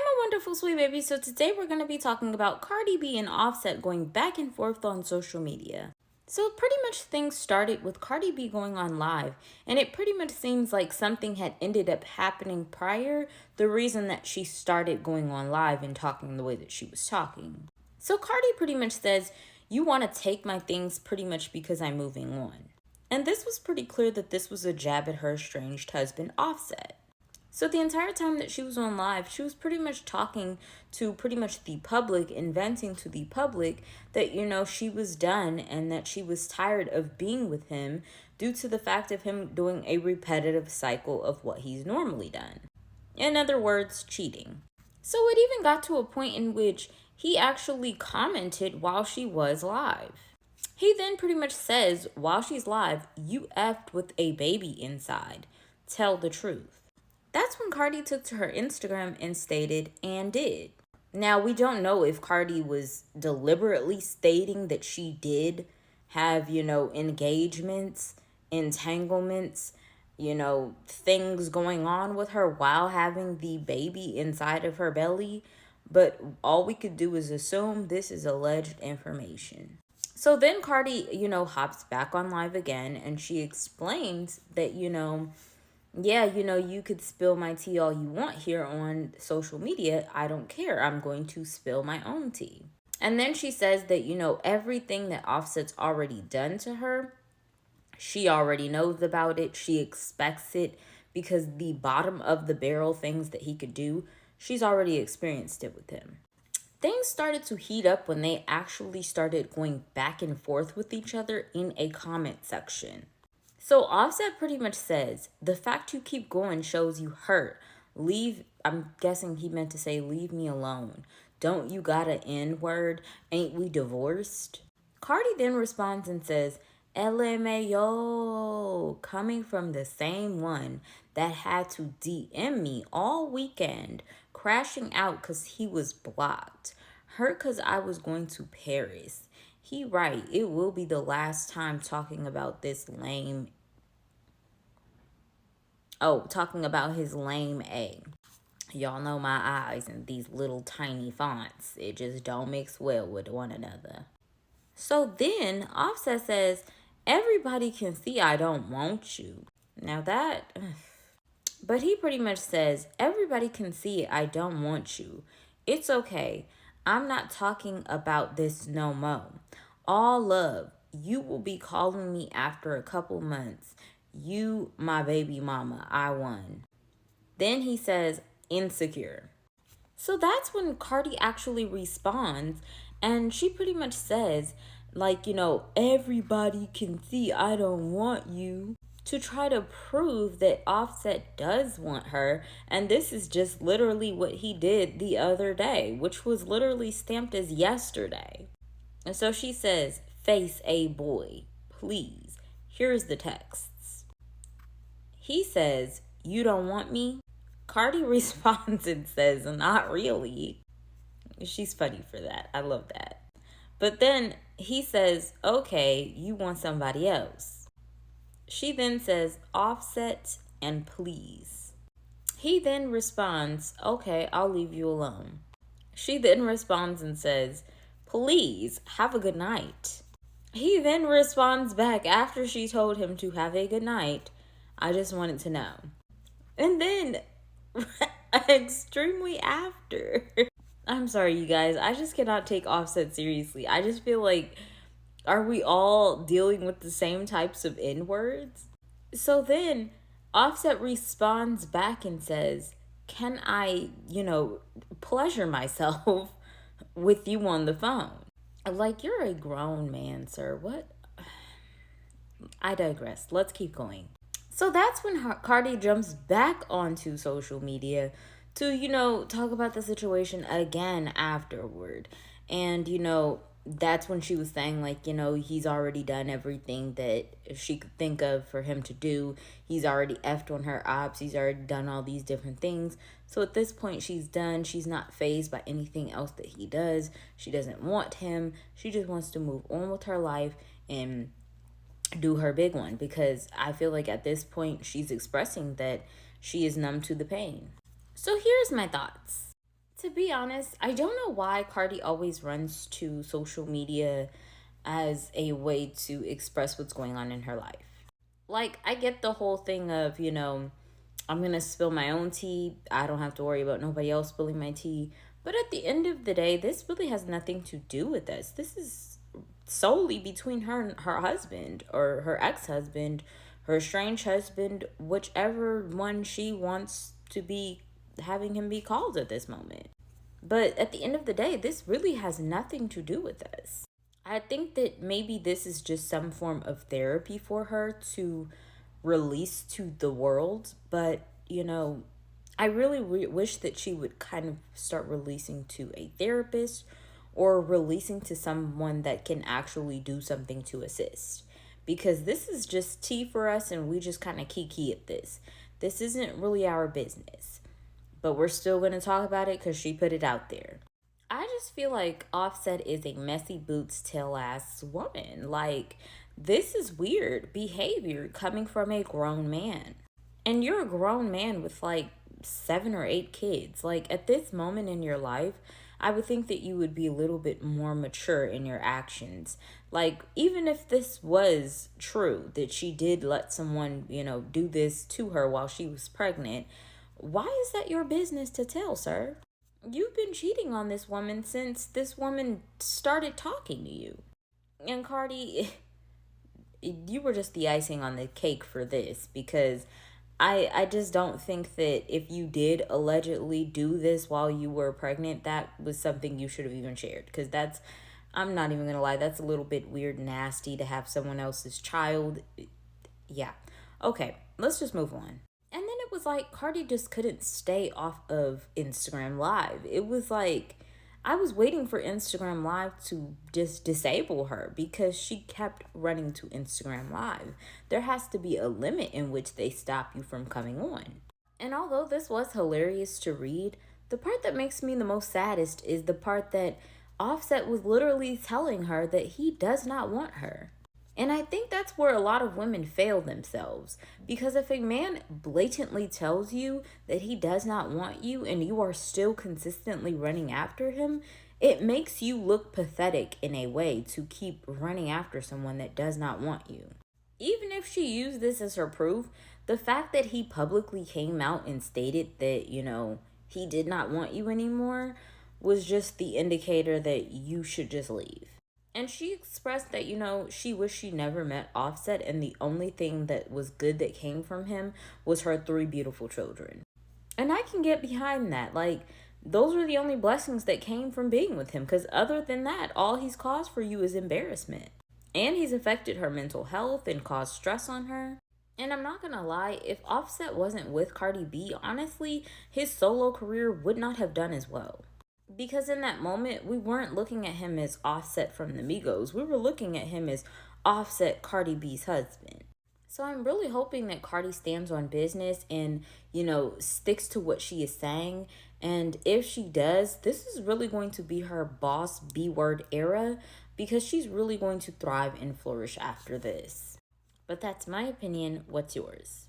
My wonderful sweet baby. So today we're going to be talking about Cardi B and Offset going back and forth on social media. So pretty much things started with Cardi B going on live, and it pretty much seems like something had ended up happening prior, the reason that she started going on live and talking the way that she was talking. So Cardi pretty much says, "You want to take my things pretty much because I'm moving on." And this was pretty clear that this was a jab at her estranged husband, Offset. So the entire time that she was on live, she was pretty much talking to pretty much the public, inventing to the public that, she was done and that she was tired of being with him due to the fact of him doing a repetitive cycle of what he's normally done. In other words, cheating. So it even got to a point in which he actually commented while she was live. He then pretty much says, while she's live, "You effed with a baby inside. Tell the truth." That's when Cardi took to her Instagram and stated, "and did." Now, we don't know if Cardi was deliberately stating that she did have, engagements, entanglements, things going on with her while having the baby inside of her belly. But all we could do is assume this is alleged information. So then Cardi, hops back on live again and she explains that, yeah, you could spill my tea all you want here on social media. I don't care. I'm going to spill my own tea. And then she says that, everything that Offset's already done to her, she already knows about it. She expects it because the bottom of the barrel things that he could do, she's already experienced it with him. Things started to heat up when they actually started going back and forth with each other in a comment section. So Offset pretty much says, "The fact you keep going shows you hurt. I'm guessing he meant to say, leave me alone. Don't you got an N-word? Ain't we divorced?" Cardi then responds and says, "LMAO, coming from the same one that had to DM me all weekend, crashing out because he was blocked. Hurt because I was going to Paris. He right, it will be the last time talking about this lame." Oh, talking about his lame A. Y'all know my eyes and these little tiny fonts. It just don't mix well with one another. So then Offset says, "Everybody can see I don't want you." Now that... But he pretty much says, "Everybody can see I don't want you. It's okay. I'm not talking about this no mo. All love. You will be calling me after a couple months. You, my baby mama, I won." Then he says, "Insecure." So that's when Cardi actually responds and she pretty much says, like, "Everybody can see I don't want you," to try to prove that Offset does want her. And this is just literally what he did the other day, which was literally stamped as yesterday. And so she says, "Face a boy, please. Here's the texts." He says, "You don't want me?" Cardi responds and says, "Not really." She's funny for that. I love that. But then he says, "Okay, you want somebody else." She then says, "Offset and please." He then responds, "Okay, I'll leave you alone." She then responds and says, "Please, have a good night." He then responds back after she told him to have a good night, "I just wanted to know." And then, extremely after, I'm sorry, you guys, I just cannot take Offset seriously. I just feel like, are we all dealing with the same types of N-words? So then Offset responds back and says, "Can I, pleasure myself with you on the phone?" Like, you're a grown man, sir. What? I digress. Let's keep going. So that's when Cardi jumps back onto social media to, talk about the situation again afterward. And, that's when she was saying, like, he's already done everything that she could think of for him to do. He's already effed on her ops. He's already done all these different things. So at this point, she's done. She's not fazed by anything else that he does. She doesn't want him. She just wants to move on with her life and do her big one, because I feel like at this point she's expressing that she is numb to the pain. So here's my thoughts. To be honest, I don't know why Cardi always runs to social media as a way to express what's going on in her life. Like, I get the whole thing of, I'm going to spill my own tea. I don't have to worry about nobody else spilling my tea. But at the end of the day, this really has nothing to do with us. This is solely between her and her husband or her ex husband, her estranged husband, whichever one she wants to be having him be called at this moment. But at the end of the day, this really has nothing to do with us. I think that maybe this is just some form of therapy for her to release to the world. But, I really wish that she would kind of start releasing to a therapist or releasing to someone that can actually do something to assist. Because this is just tea for us and we just kind of kiki at this. This isn't really our business. But we're still going to talk about it because she put it out there. I just feel like Offset is a messy boots tail ass woman. Like, this is weird behavior coming from a grown man. And you're a grown man with like 7 or 8 kids. Like, at this moment in your life, I would think that you would be a little bit more mature in your actions. Like, even if this was true, that she did let someone, do this to her while she was pregnant, why is that your business to tell, sir? You've been cheating on this woman since this woman started talking to you. And Cardi, you were just the icing on the cake for this because I just don't think that if you did allegedly do this while you were pregnant, that was something you should have even shared. Because I'm not even going to lie, that's a little bit weird, nasty to have someone else's child. Yeah. Okay, let's just move on. And then it was like Cardi just couldn't stay off of Instagram Live. It was like I was waiting for Instagram Live to just disable her because she kept running to Instagram Live. There has to be a limit in which they stop you from coming on. And although this was hilarious to read, the part that makes me the most saddest is the part that Offset was literally telling her that he does not want her. And I think that's where a lot of women fail themselves. Because if a man blatantly tells you that he does not want you and you are still consistently running after him, it makes you look pathetic in a way to keep running after someone that does not want you. Even if she used this as her proof, the fact that he publicly came out and stated that, he did not want you anymore was just the indicator that you should just leave. And she expressed that, she wished she never met Offset, and the only thing that was good that came from him was her 3 beautiful children. And I can get behind that. Like, those were the only blessings that came from being with him, because other than that, all he's caused for you is embarrassment. And he's affected her mental health and caused stress on her. And I'm not gonna lie, if Offset wasn't with Cardi B, honestly, his solo career would not have done as well. Because in that moment, we weren't looking at him as Offset from the Migos. We were looking at him as Offset, Cardi B's husband. So I'm really hoping that Cardi stands on business and, sticks to what she is saying. And if she does, this is really going to be her boss B word era because she's really going to thrive and flourish after this. But that's my opinion. What's yours?